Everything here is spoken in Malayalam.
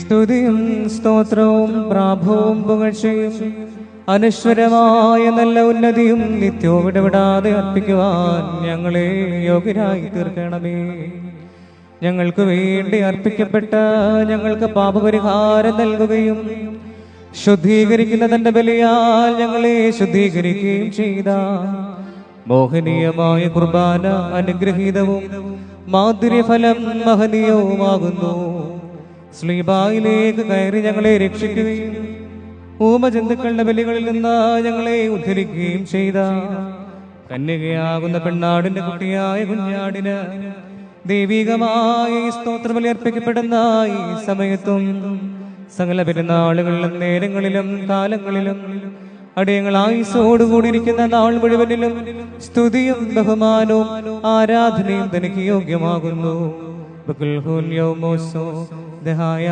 സ്തുതിയും സ്തോത്രവും പ്രാഭവും പുകഴ്ചയും അനശ്വരമായ നല്ല ഉന്നതിയും നിത്യവും ഇടപെടാതെ അർപ്പിക്കുവാൻ ഞങ്ങളെ യോഗ്യരായി തീർക്കണമേ. ഞങ്ങൾക്ക് വേണ്ടി അർപ്പിക്കപ്പെട്ട ഞങ്ങൾക്ക് പാപപരിഹാരം നൽകുകയും ശുദ്ധീകരിക്കുന്ന തന്റെ ബലിയാൽ ഞങ്ങളെ ശുദ്ധീകരിക്കുകയും ചെയ്ത മോഹനീയമായ കുർബാന അനുഗ്രഹീതവും മാധുര്യഫലം മഹനീയവുമാകുന്നു. സ്ലീബായിലേക്ക് കയറി ഞങ്ങളെ രക്ഷിക്കുകയും ഊമജന്തുക്കളുടെ ബലികളിൽ നിന്ന് ഞങ്ങളെ ഉദ്ധരിക്കുകയും ചെയ്ത കന്യകയാകുന്ന പെണ്ണാടിന്റെ കുട്ടിയായ കുഞ്ഞാടിന് ദൈവികമായ ഈ സ്തോത്രബലി അർപ്പിക്കപ്പെടുന്ന ഈ സമയത്തും സകല പെരുന്നാളുകളിലും നേരങ്ങളിലും കാലങ്ങളിലും അടിയങ്ങൾ ആയുസ്സോടുകൂടിയിരിക്കുന്ന നാൾ മുഴുവനിലും സ്തുതിയും ബഹുമാനവും ആരാധനയും തനിക്ക് യോഗ്യമാകുന്നു. ദഹായ